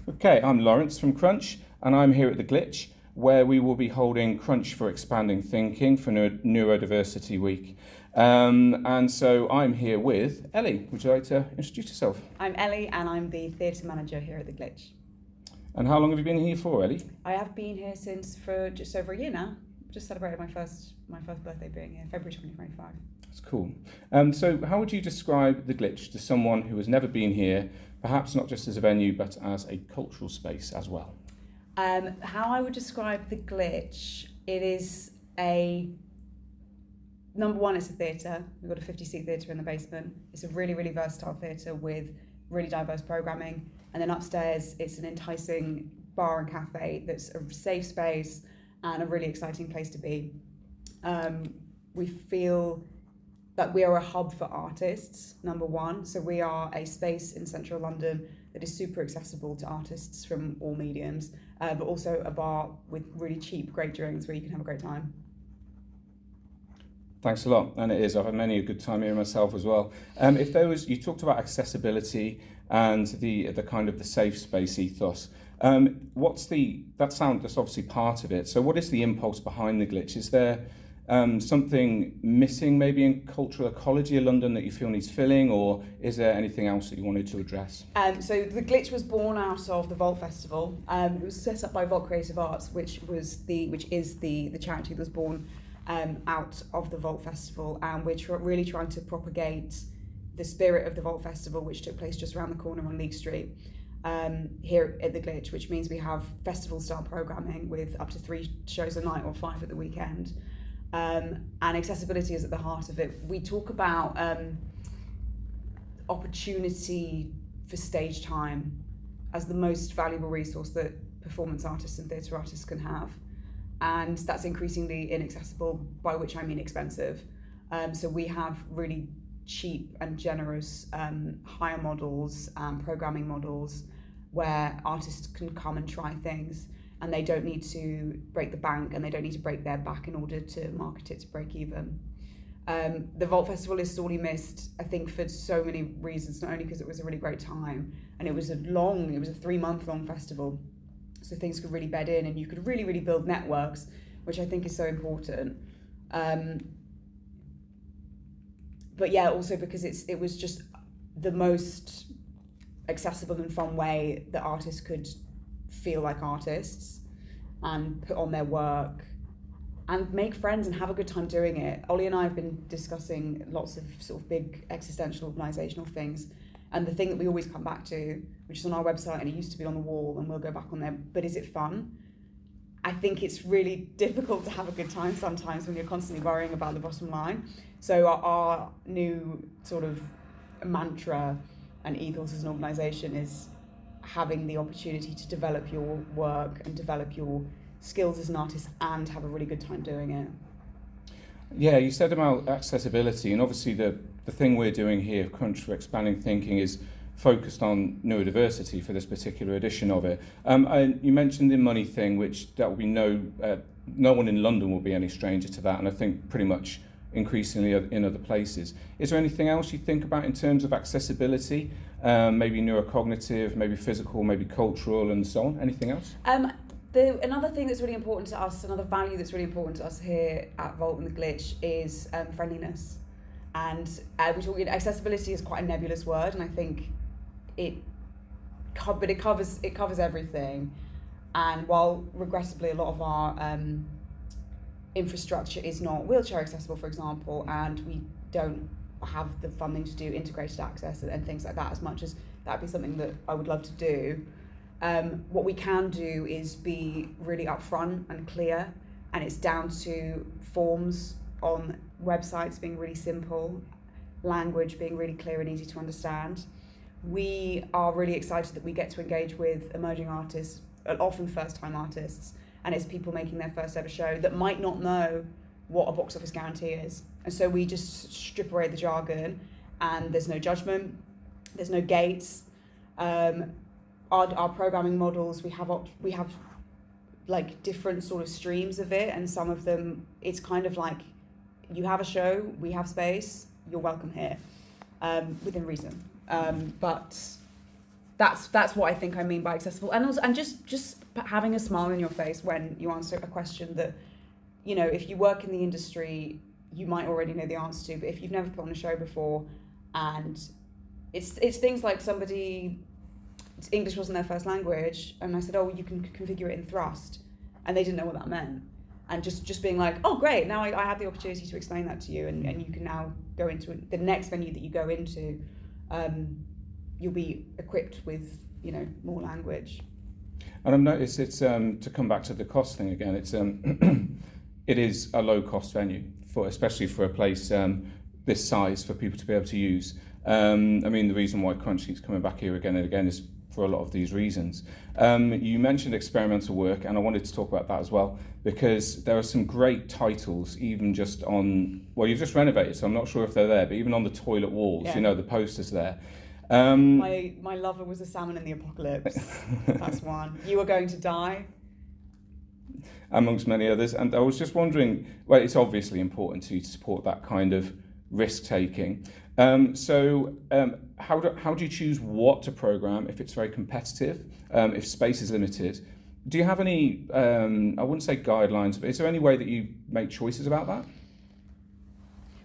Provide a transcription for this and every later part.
Okay, I'm Lawrence from Crunch, and I'm here at the Glitch, where we will be holding Crunch for Expanding Thinking for Neurodiversity Week. And so I'm here with Ellie. Would you like to introduce yourself? I'm Ellie, and I'm the theatre manager here at the Glitch. And how long have you been here for, Ellie? I have been here for just over a year now. Just celebrated my first birthday being here, February 2025. That's cool. So how would you describe the Glitch to someone who has never been here, perhaps not just as a venue, but as a cultural space as well? How I would describe the Glitch, it is number one, it's a theatre. We've got a 50-seat theatre in the basement. It's a really, really versatile theatre with really diverse programming. And then upstairs, it's an enticing bar and cafe that's a safe space and a really exciting place to be. We feel that we are a hub for artists, number one. So we are a space in central London that is super accessible to artists from all mediums, but also a bar with really cheap, great drinks where you can have a great time. Thanks a lot, and it is. I've had many a good time here myself as well. You talked about accessibility and the kind of the safe space ethos. That's obviously part of it. So what is the impulse behind the Glitch? Is there something missing maybe in cultural ecology of London that you feel needs filling, or is there anything else that you wanted to address? So the Glitch was born out of the Vault Festival. It was set up by Vault Creative Arts, which is the charity that was born out of the Vault Festival, and we're really trying to propagate the spirit of the Vault Festival, which took place just around the corner on Leek Street, here at the Glitch, which means we have festival-style programming with up to 3 shows a night or 5 at the weekend. And accessibility is at the heart of it. We talk about opportunity for stage time as the most valuable resource that performance artists and theatre artists can have. And that's increasingly inaccessible, by which I mean expensive. So we have really cheap and generous hire models and programming models where artists can come and try things, and they don't need to break the bank and they don't need to break their back in order to market it to break even. The Vault Festival is sorely missed, I think, for so many reasons, not only because it was a really great time, and it was a 3-month long festival, so things could really bed in and you could really, really build networks, which I think is so important. But yeah, also because it was just the most accessible and fun way that artists could feel like artists and put on their work and make friends and have a good time doing it. Ollie and I have been discussing lots of sort of big existential organisational things, and the thing that we always come back to, which is on our website and it used to be on the wall and we'll go back on there, but is it fun? I think it's really difficult to have a good time sometimes when you're constantly worrying about the bottom line. So our new sort of mantra and ethos as an organisation is having the opportunity to develop your work and develop your skills as an artist and have a really good time doing it. Yeah, you said about accessibility, and obviously the thing we're doing here, Crunch for Expanding Thinking, is focused on neurodiversity for this particular edition of it. And you mentioned the money thing, which that will be no one in London will be any stranger to that, and I think pretty much increasingly in other places. Is there anything else you think about in terms of accessibility, maybe neurocognitive, maybe physical, maybe cultural, and so on? Anything else? Another thing that's really important to us, another value that's really important to us here at Vault and the Glitch is friendliness. And accessibility is quite a nebulous word, and I think it covers everything. And while regrettably a lot of our infrastructure is not wheelchair accessible, for example, and we don't have the funding to do integrated access and things like that as much as that'd be something that I would love to do. What we can do is be really upfront and clear, and it's down to forms on websites being really simple, language being really clear and easy to understand. We are really excited that we get to engage with emerging artists, often first-time artists, and it's people making their first ever show that might not know what a box office guarantee is. And so we just strip away the jargon, and there's no judgment, there's no gates. Our programming models, we have like different sort of streams of it, and some of them it's kind of like you have a show, we have space, you're welcome here, within reason. But that's what I think I mean by accessible, and also, and just having a smile on your face when you answer a question that, you know, if you work in the industry, you might already know the answer to, but if you've never put on a show before, and it's things like English wasn't their first language, and I said, oh, you can configure it in Thrust, and they didn't know what that meant, and just being like, oh great, now I have the opportunity to explain that to you, and you can now go into the next venue that you go into. You'll be equipped with, you know, more language. And I've noticed it's to come back to the cost thing again. It's it is a low cost venue especially for a place this size for people to be able to use. I mean, the reason why Crunchy's coming back here again and again is for a lot of these reasons. You mentioned experimental work, and I wanted to talk about that as well, because there are some great titles, even just on, well, you've just renovated, so I'm not sure if they're there, but even on the toilet walls, you know, the posters there. My lover was a salmon in the apocalypse. That's one. You are going to die. Amongst many others. And I was just wondering, well, it's obviously important to you to support that kind of risk-taking. So how do you choose what to programme if it's very competitive, if space is limited? Do you have any, I wouldn't say guidelines, but is there any way that you make choices about that?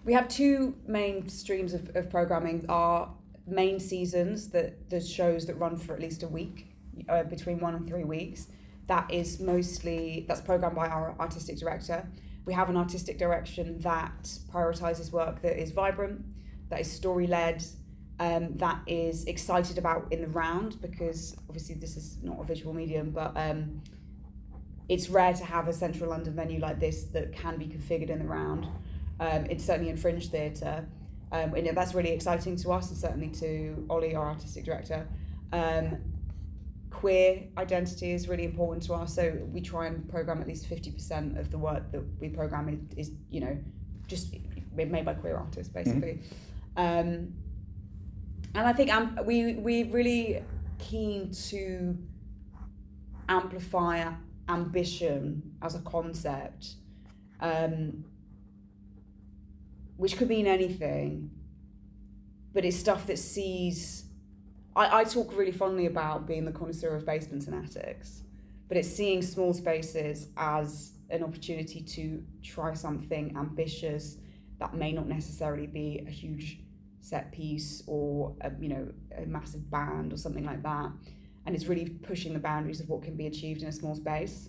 We have two main streams of programming. Our main seasons, the shows that run for at least a week, between 1 and 3 weeks. That's programmed by our artistic director. We have an artistic direction that prioritises work that is vibrant, that is story-led, that is excited about in the round, because obviously this is not a visual medium, but it's rare to have a central London venue like this that can be configured in the round. It's certainly in Fringe Theatre. And that's really exciting to us, and certainly to Ollie, our artistic director. Queer identity is really important to us, so we try and programme at least 50% of the work that we programme is you know, just made by queer artists, basically. Mm-hmm. And I think we're really keen to amplify ambition as a concept, which could mean anything, but it's stuff that sees... I talk really fondly about being the connoisseur of basements and attics, but it's seeing small spaces as an opportunity to try something ambitious that may not necessarily be a huge set piece or a massive band or something like that, and it's really pushing the boundaries of what can be achieved in a small space.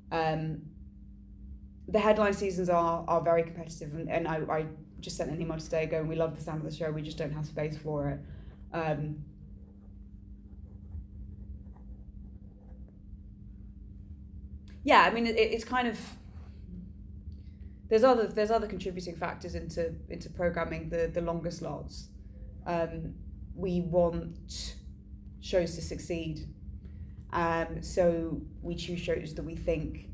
The headline seasons are very competitive, and I just sent an email today going, we love the sound of the show, we just don't have space for it. Yeah, I mean, it's kind of, there's other contributing factors into programming the longer slots. We want shows to succeed, so we choose shows that we think,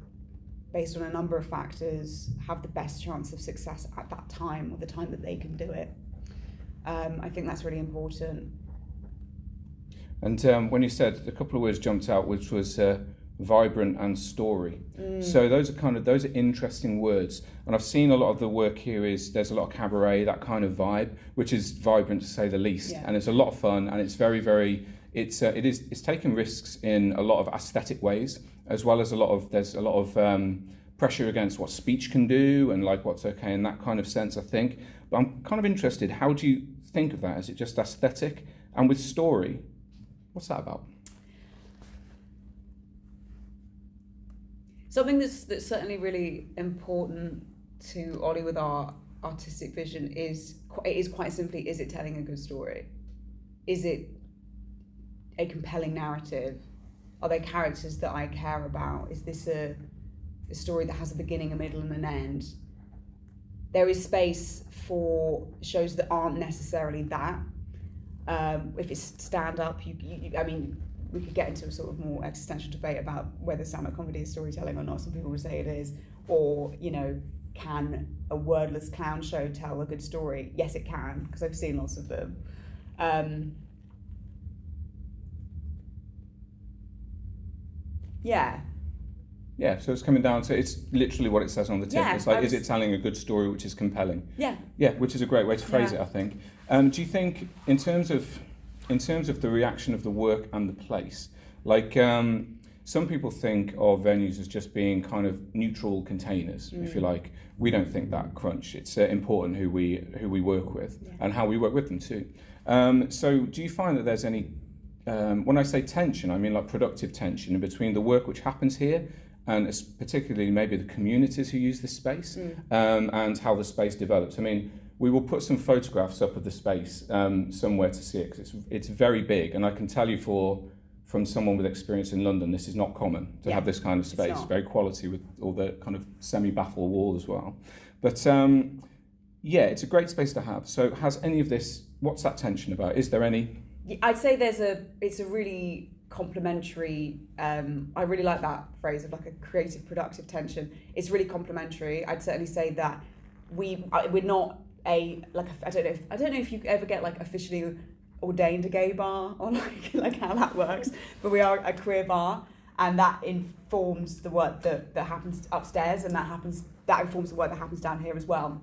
based on a number of factors, have the best chance of success at that time, or the time that they can do it. I think that's really important. And when you said, a couple of words jumped out, which was vibrant and story. So those are interesting words, and I've seen a lot of the work here there's a lot of cabaret, that kind of vibe, which is vibrant to say the least. And it's a lot of fun, and it's very, very, it's taking risks in a lot of aesthetic ways, as well as there's a lot of pressure against what speech can do and like what's okay in that kind of sense, I think. But I'm kind of interested, how do you think of that? Is it just aesthetic? And with story, what's that about? Something that's certainly really important to Ollie with our artistic vision is quite simply, is it telling a good story? Is it a compelling narrative? Are there characters that I care about? Is this a story that has a beginning, a middle, and an end? There is space for shows that aren't necessarily that. If it's stand-up, I mean, we could get into a sort of more existential debate about whether stand-up comedy is storytelling or not. Some people would say it is. Or, can a wordless clown show tell a good story? Yes, it can, because I've seen lots of them. Yeah, so it's coming down to, it's literally what it says on the tin. It's like, is it telling a good story which is compelling? Yeah, which is a great way to phrase it, I think. Do you think, in terms of in terms of the reaction of the work and the place. Like some people think of venues as just being kind of neutral containers, if you like. We don't think that, Crunch. It's important who we work with and how we work with them too. So do you find that there's any, when I say tension, I mean like productive tension in between the work which happens here and particularly maybe the communities who use this space and how the space develops? I mean, we will put some photographs up of the space somewhere to see it, because it's very big, and I can tell you from someone with experience in London, this is not common to have this kind of space, very quality with all the kind of semi-baffle wall as well. But yeah, it's a great space to have. So has any of this, what's that tension about? Is there any? I'd say it's a really complementary, I really like that phrase of like a creative, productive tension. It's really complementary. I'd certainly say that we're not I don't know if you ever get like officially ordained a gay bar or like how that works, but we are a queer bar, and that informs the work that happens upstairs, and that informs the work that happens down here as well.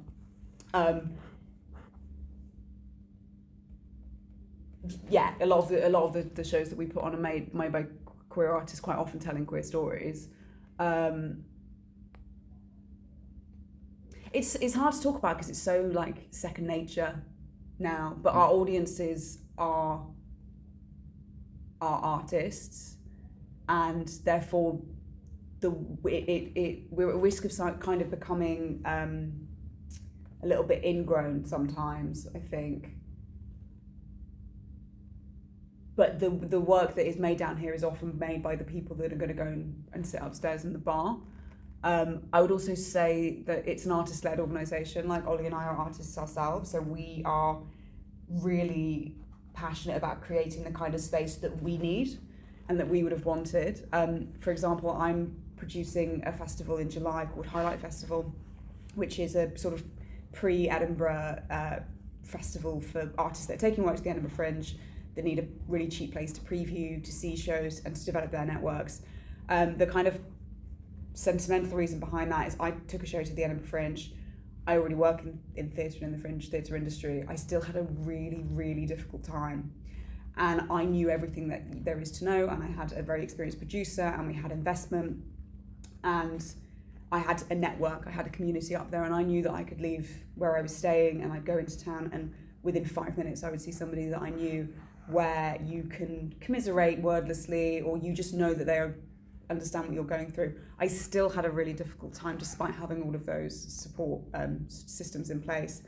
Yeah, a lot of the shows that we put on are made by queer artists, quite often telling queer stories. It's hard to talk about because it's so like second nature now, but our audiences are artists, and therefore we're at risk of kind of becoming a little bit ingrown sometimes, I think. But the work that is made down here is often made by the people that are going to go and sit upstairs in the bar. I would also say that it's an artist-led organisation. Like Ollie and I are artists ourselves, so we are really passionate about creating the kind of space that we need and that we would have wanted. For example, I'm producing a festival in July called Highlight Festival, which is a sort of pre-Edinburgh festival for artists that are taking work to the Edinburgh Fringe, that need a really cheap place to preview, to see shows and to develop their networks. The kind of sentimental reason behind that is I took a show to the Edinburgh Fringe. I already work in theatre and in the fringe theatre industry. I still had a really, really difficult time. And I knew everything that there is to know, and I had a very experienced producer, and we had investment, and I had a network, I had a community up there, and I knew that I could leave where I was staying and I'd go into town, and within 5 minutes I would see somebody that I knew, where you can commiserate wordlessly, or you just know that they understand what you're going through. I still had a really difficult time despite having all of those support systems in place.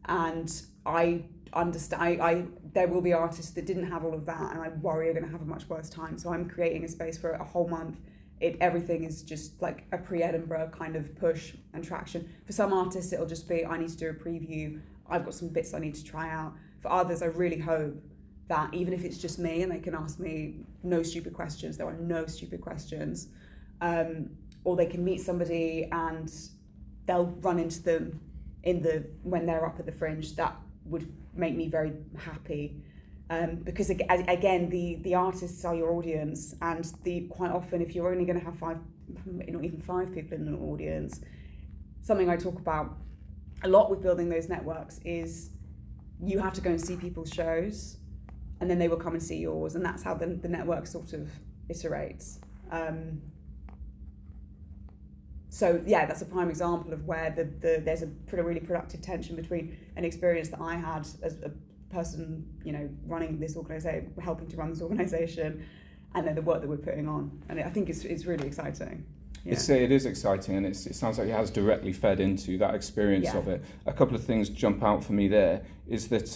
And I understand, there will be artists that didn't have all of that, and I worry are going to have a much worse time. So I'm creating a space for a whole month. Everything is just like a pre-Edinburgh kind of push and traction. For some artists, it'll just be, I need to do a preview. I've got some bits I need to try out. For others, I really hope that even if it's just me and they can ask me no stupid questions, there are no stupid questions, or they can meet somebody and they'll run into them when they're up at the Fringe, that would make me very happy. Because again, the artists are your audience, and quite often if you're only going to have not even five people in an audience, something I talk about a lot with building those networks is you have to go and see people's shows, and then they will come and see yours, and that's how the network sort of iterates. So yeah, that's a prime example of where there's a really productive tension between an experience that I had as a person, running this organisation, helping to run this organisation, and then the work that we're putting on, and I think it's really exciting. Yeah. It is exciting, and it sounds like it has directly fed into that experience of it. A couple of things jump out for me there is that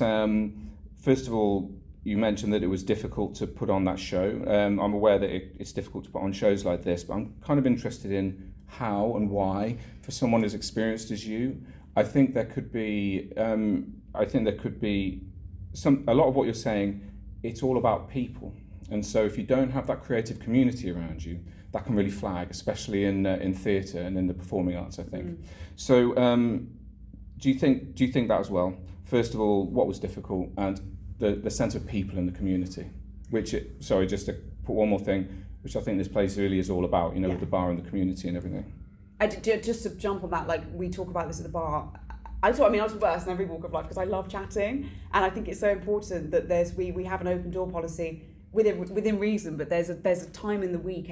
first of all, you mentioned that it was difficult to put on that show. I'm aware that it's difficult to put on shows like this, but I'm kind of interested in how and why, for someone as experienced as you. I think there could be a lot of what you're saying. It's all about people, and so if you don't have that creative community around you, that can really flag, especially in theatre and in the performing arts, I think. So, do you think that as well? First of all, what was difficult, and the sense of people in the community, just to put one more thing, which I think this place really is all about, with the bar and the community and everything. Just to jump on that, like we talk about this at the bar, I was the worst in every walk of life because I love chatting, and I think it's so important that we have an open door policy within reason, but there's a time in the week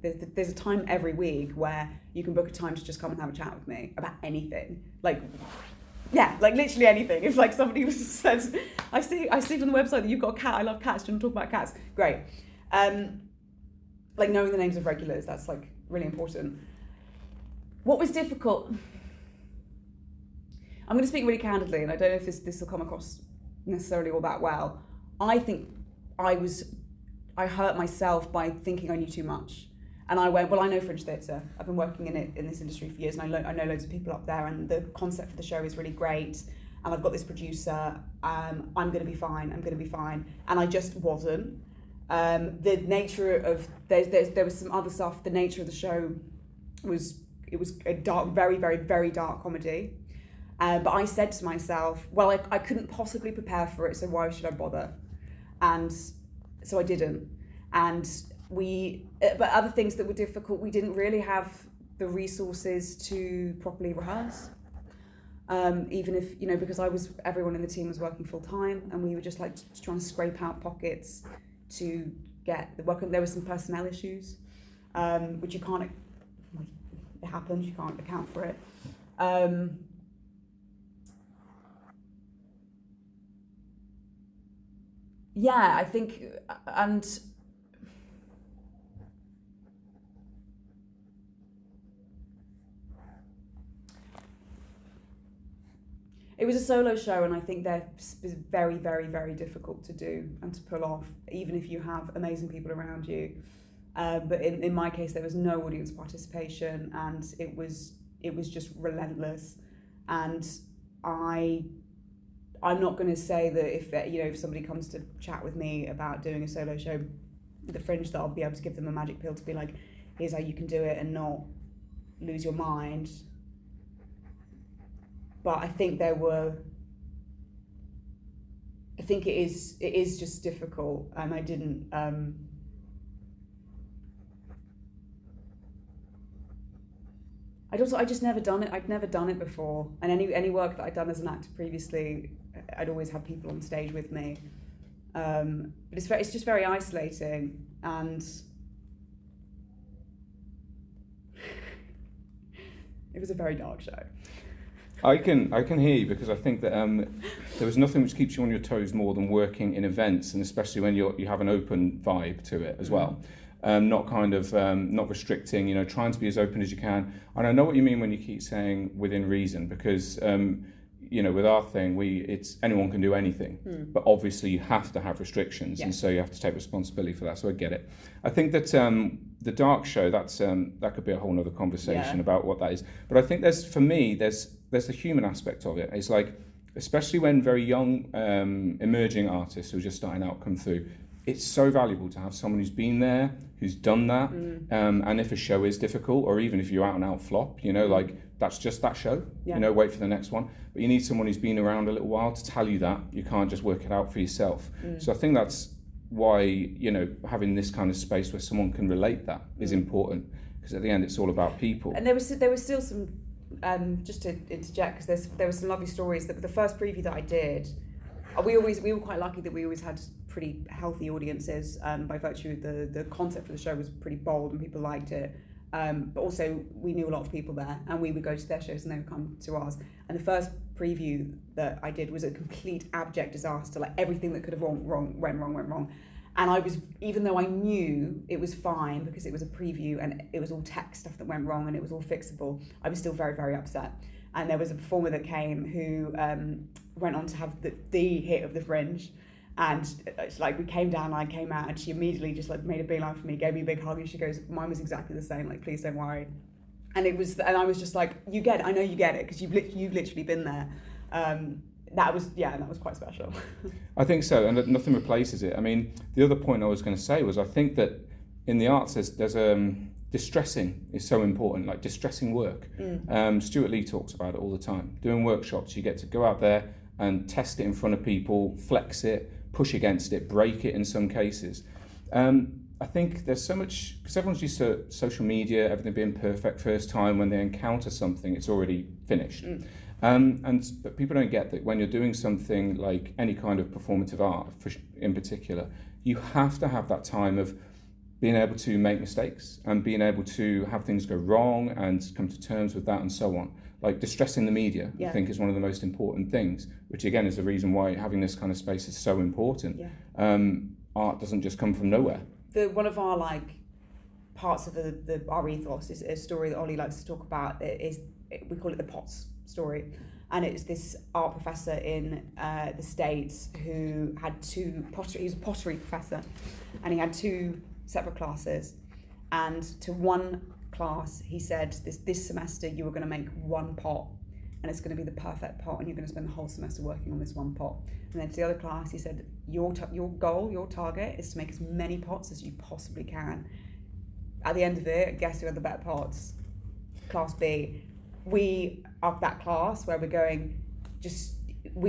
there's a time every week where you can book a time to just come and have a chat with me about anything, like literally anything. If like somebody says, I see from the website that you've got a cat, I love cats, do you want to talk about cats? Great. Like knowing the names of regulars, that's like really important. What was difficult? I'm going to speak really candidly, and I don't know if this will come across necessarily all that well. I think I hurt myself by thinking I knew too much. And I went, well, I know Fringe Theatre. I've been working in this industry for years, and I know loads of people up there, and the concept for the show is really great. And I've got this producer. I'm going to be fine. And I just wasn't. The nature of there was some other stuff. The nature of the show was a dark, very, very, very dark comedy. But I said to myself, well, I couldn't possibly prepare for it, so why should I bother? And so I didn't. And but other things that were difficult, we didn't really have the resources to properly rehearse. Even if, because everyone in the team was working full time, and we were just like trying to scrape out pockets to get the work. And there were some personnel issues, which it happens, you can't account for it. I think, and it was a solo show, and I think they're very, very, very difficult to do and to pull off, even if you have amazing people around you. But in my case, there was no audience participation, and it was just relentless. And I'm not going to say that if somebody comes to chat with me about doing a solo show at the Fringe, that I'll be able to give them a magic pill to be like, here's how you can do it and not lose your mind. But I think it is just difficult, and I didn't. I just never done it. I'd never done it before, and any work that I'd done as an actor previously, I'd always had people on stage with me. But it's just very isolating, and it was a very dark show. I can hear you, because I think that there was nothing which keeps you on your toes more than working in events, and especially when you have an open vibe to it as well. Not restricting, trying to be as open as you can. And I know what you mean when you keep saying within reason, because with our thing, it's anyone can do anything, but obviously you have to have restrictions, and so you have to take responsibility for that. So I get it. I think that the dark show, that could be a whole other conversation about what that is. But I think there's the human aspect of it. It's like, especially when very young emerging artists who are just starting out come through, it's so valuable to have someone who's been there, who's done that, and if a show is difficult, or even if you're out and out flop, that's just that show, wait for the next one. But you need someone who's been around a little while to tell you that. You can't just work it out for yourself. So I think that's why, having this kind of space where someone can relate that is important, because at the end it's all about people. And there was still some, just to interject, because there were some lovely stories. That the first preview that I did, we were quite lucky that we always had pretty healthy audiences, by virtue of the concept for the show was pretty bold and people liked it. But also we knew a lot of people there, and we would go to their shows and they would come to ours. And the first preview that I did was a complete abject disaster. Like everything that could have went wrong. And I was, even though I knew it was fine because it was a preview and it was all tech stuff that went wrong and it was all fixable, I was still very, very upset. And there was a performer that came who went on to have the hit of the Fringe. And it's like we came down, I came out, and she immediately just like made a beeline for me, gave me a big hug, and she goes, "Mine was exactly the same. Like, please don't worry." And I was just like, "You get it. I know you get it because you've literally been there." That was quite special. I think so, and nothing replaces it. I mean, the other point I was going to say was I think that in the arts there's distressing is so important, like distressing work. Stuart Lee talks about it all the time. Doing workshops, you get to go out there and test it in front of people, flex it, push against it, break it in some cases. I think there's so much, because everyone's used to social media, everything being perfect first time. When they encounter something, it's already finished. But people don't get that when you're doing something like any kind of performative art, in particular, you have to have that time of being able to make mistakes and being able to have things go wrong and come to terms with that and so on. Like distressing the media, I think, is one of the most important things, which again is the reason why having this kind of space is so important. Art doesn't just come from nowhere. One of our parts of our ethos is a story that Ollie likes to talk about. We call it the Potts story, and it's this art professor in the States who had he was a pottery professor, and he had two separate classes, and to one class he said this semester you were going to make one pot, and it's going to be the perfect pot, and you're going to spend the whole semester working on this one pot. And then to the other class he said your goal, your target is to make as many pots as you possibly can. At the end of it, guess who had the better pots? Class B. We are that class where we're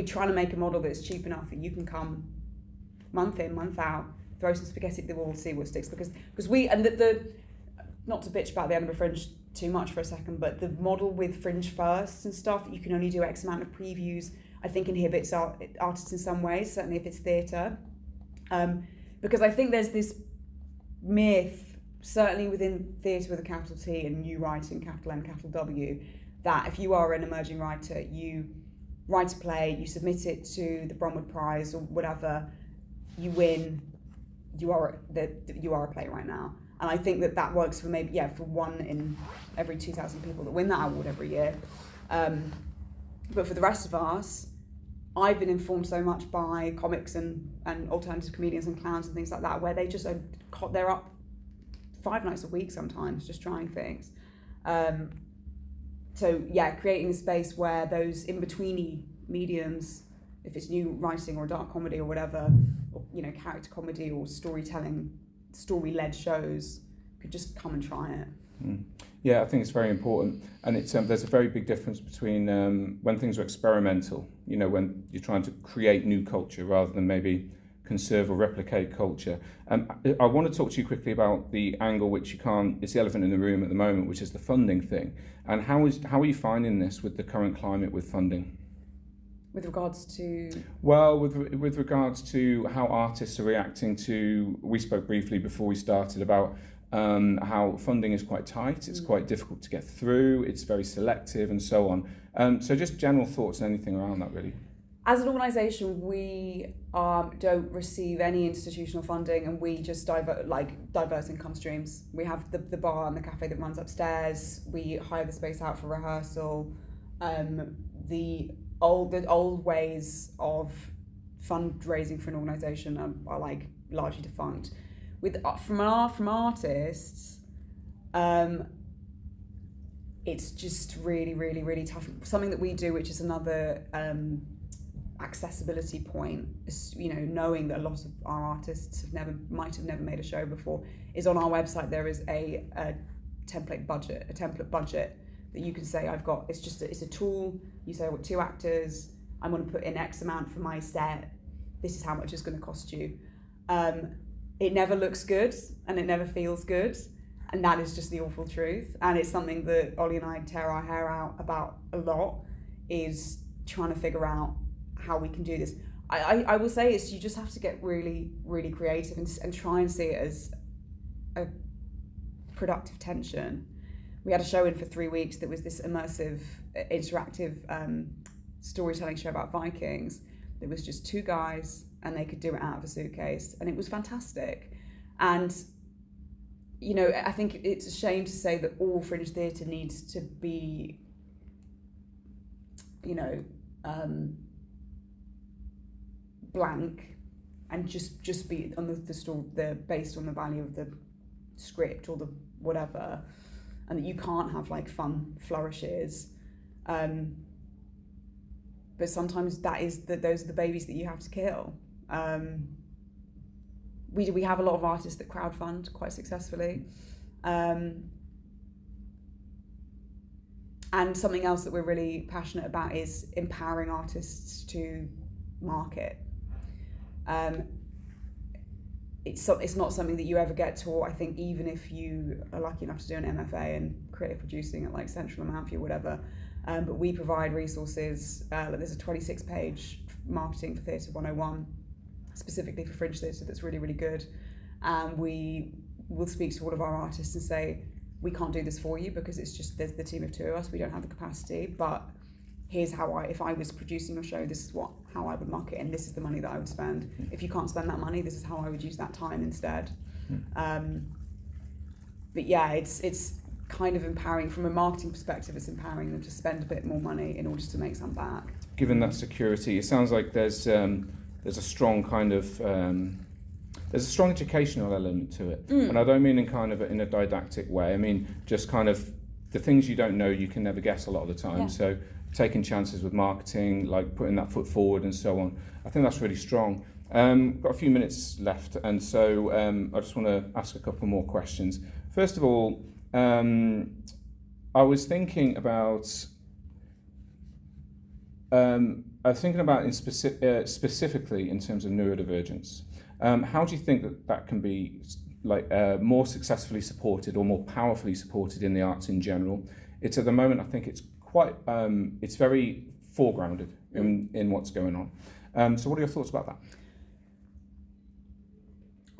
trying to make a model that's cheap enough that you can come month in, month out, throw some spaghetti at the wall, see what sticks. Because not to bitch about the Edinburgh Fringe too much for a second, but the model with Fringe firsts and stuff, you can only do X amount of previews, I think inhibits artists in some ways, certainly if it's theatre. Because I think there's this myth, certainly within theatre with a capital T and new writing, capital N, capital W, that if you are an emerging writer, you write a play, you submit it to the Bromwood Prize or whatever, you win, you are a playwright now. And I think that works for for 1 in every 2,000 people that win that award every year. But for the rest of us, I've been informed so much by comics and alternative comedians and clowns and things like that, where they just they're up 5 nights a week sometimes just trying things. Creating a space where those in-betweeny mediums, if it's new writing or dark comedy or whatever, or character comedy or storytelling, story-led shows, could just come and try it. Yeah, I think it's very important, and it's there's a very big difference between when things are experimental, when you're trying to create new culture rather than maybe conserve or replicate culture. I want to talk to you quickly about the angle which it's the elephant in the room at the moment, which is the funding thing. And how are you finding this with the current climate with funding? With regards to? Well, with regards to how artists are reacting to, we spoke briefly before we started about how funding is quite tight, it's quite difficult to get through, it's very selective and so on. So just general thoughts and anything around that really. As an organisation, we don't receive any institutional funding, and we just diverse income streams. We have the bar and the cafe that runs upstairs. We hire the space out for rehearsal. The old ways of fundraising for an organisation are largely defunct. From artists, it's just really, really, really tough. Something that we do, which is another accessibility point, is knowing that a lot of our artists might have never made a show before, is on our website there is a template budget that you can say it's a tool. You say, I've got 2 actors, I'm going to put in X amount for my set, this is how much it's going to cost you. It never looks good and it never feels good, and that is just the awful truth. And it's something that Ollie and I tear our hair out about a lot, is trying to figure out how we can do this. I will say is you just have to get really, really creative and try and see it as a productive tension. We had a show in for 3 weeks that was this immersive, interactive storytelling show about Vikings. There was just 2 guys and they could do it out of a suitcase, and it was fantastic. And I think it's a shame to say that all fringe theatre needs to be blank and just be on the story, based on the value of the script or the whatever, and that you can't have fun flourishes. But sometimes those are the babies that you have to kill. We have a lot of artists that crowdfund quite successfully. And something else that we're really passionate about is empowering artists to market. It's not something that you ever get taught, I think, even if you are lucky enough to do an MFA in creative producing at Central Amalfi or whatever. but we provide resources. There's a 26-page marketing for Theatre 101, specifically for Fringe Theatre, that's really, really good. We will speak to all of our artists and say, we can't do this for you because it's just, there's the team of 2 of us, we don't have the capacity, but here's how if I was producing your show, this is how I would market, and this is the money that I would spend. If you can't spend that money, this is how I would use that time instead. But yeah, it's kind of empowering from a marketing perspective. It's empowering them to spend a bit more money in order to make some back. Given that security, it sounds like there's a strong kind of there's a strong educational element to it, and I don't mean in a didactic way. I mean just kind of the things you don't know, you can never guess a lot of the time. Yeah. So taking chances with marketing, like putting that foot forward and so on. I think that's really strong. Got a few minutes left, and so I just want to ask a couple more questions. First of all, I was thinking about specifically in terms of neurodivergence. How do you think that can be more successfully supported or more powerfully supported in the arts in general? It's at the moment, I think it's quite, it's very foregrounded in what's going on. So what are your thoughts about that?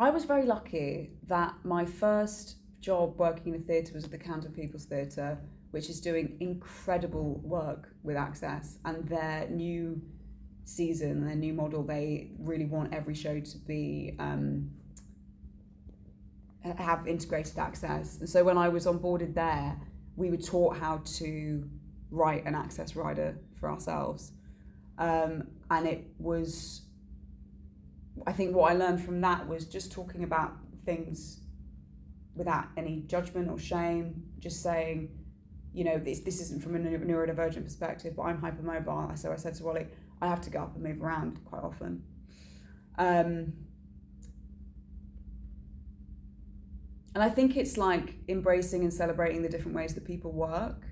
I was very lucky that my first job working in a theatre was at the Camden People's Theatre, which is doing incredible work with access, and their new season, their new model, they really want every show to be have integrated access. And so when I was onboarded there, we were taught how to write an access rider for ourselves, and it was, I think what I learned from that was just talking about things without any judgment or shame, just saying, you know, this isn't from a neurodivergent perspective, but I'm hypermobile. So I said to Wally, I have to get up and move around quite often. And I think it's like embracing and celebrating the different ways that people work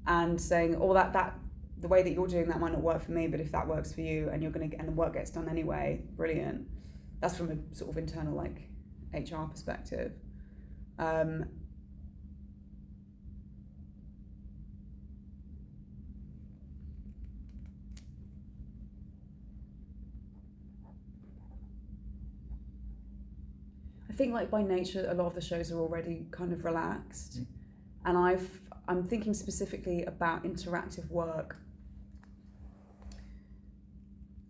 and saying, oh, that the way that you're doing that might not work for me, but if that works for you and and the work gets done anyway, brilliant. That's from a sort of internal HR perspective. I think by nature, a lot of the shows are already kind of relaxed, and I'm thinking specifically about interactive work.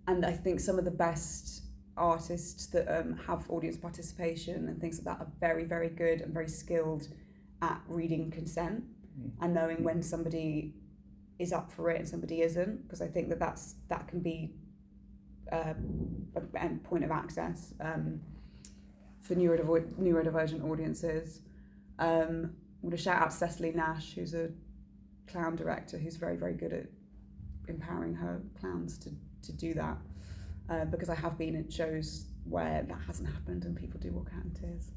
And I think some of the best artists that have audience participation and things like that are very, very good and very skilled at reading consent and knowing when somebody is up for it and somebody isn't, because I think that can be a point of access for neurodivergent audiences. I'm going to shout out Cecily Nash, who's a clown director who's very, very good at empowering her clowns to do that, because I have been at shows where that hasn't happened and people do walk out in tears.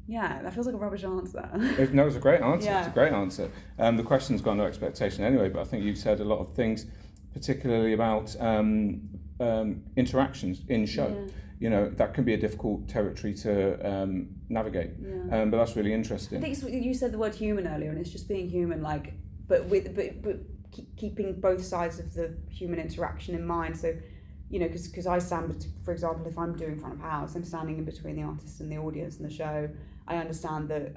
Yeah, that feels like a rubbish answer. No, it was a great answer. Yeah. It's a great answer. The question's got no expectation anyway, but I think you've said a lot of things, particularly about interactions in show. Yeah. You know, that can be a difficult territory to navigate. Yeah. But that's really interesting. I think you said the word human earlier, and it's just being human, but keeping both sides of the human interaction in mind. So, you know, because I stand, for example, if I'm doing front of house, I'm standing in between the artist and the audience and the show. I understand that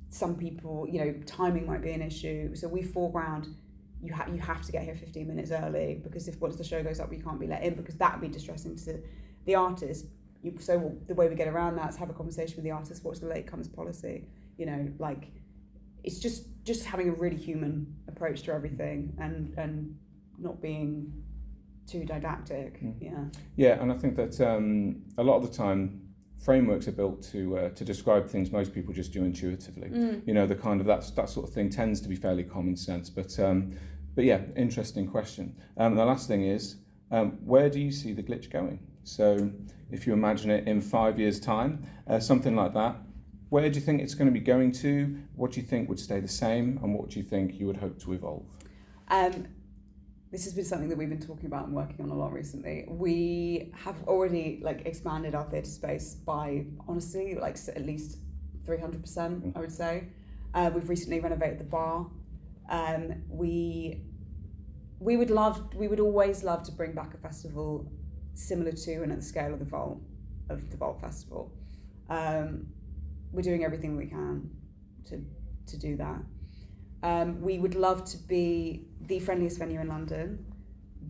some people, you know, timing might be an issue. So we foreground, you have to get here 15 minutes early, because if once the show goes up, you can't be let in, because that would be distressing to the artist. So the way we get around that is have a conversation with the artist. What's the late comers policy? You know, it's just having a really human approach to everything and not being too didactic. Yeah, and I think that a lot of the time frameworks are built to describe things most people just do intuitively. You know, the kind of that sort of thing tends to be fairly common sense. But yeah, interesting question. The last thing is, where do you see the glitch going? So if you imagine it in 5 years' time, something like that, where do you think it's going to be going to? What do you think would stay the same, and what do you think you would hope to evolve? This has been something that we've been talking about and working on a lot recently. We have already expanded our theatre space by, honestly, at least 300%, I would say. We've recently renovated the bar. We would always love to bring back a festival similar to and at the scale of the Vault Festival. We're doing everything we can to do that. We would love to be the friendliest venue in London,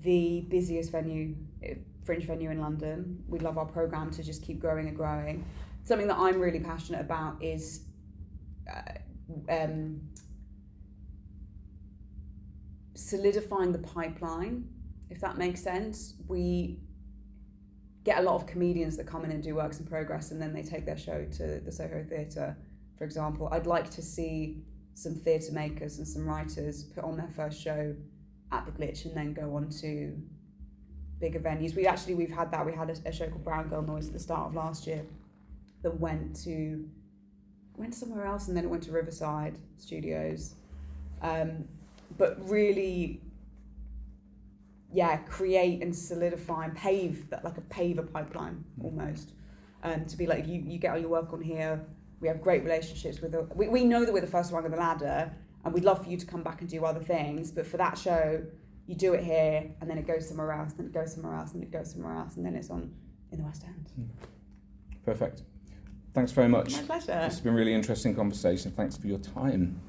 the busiest fringe venue in London. We'd love our programme to just keep growing and growing. Something that I'm really passionate about is solidifying the pipeline, if that makes sense. We get a lot of comedians that come in and do works in progress and then they take their show to the Soho Theatre, for example. I'd like to see some theatre makers and some writers put on their first show at the Glitch and then go on to bigger venues. We've had that. We had a show called Brown Girl Noise at the start of last year that went somewhere else and then it went to Riverside Studios. But really, create and solidify and pave a pipeline almost. To be like, you get all your work on here. We have great relationships with. We know that we're the first rung of the ladder, and we'd love for you to come back and do other things. But for that show, you do it here, and then it goes somewhere else, then it goes somewhere else, and it goes somewhere else, and then it's on in the West End. Perfect. Thanks very much. My pleasure. It's been a really interesting conversation. Thanks for your time.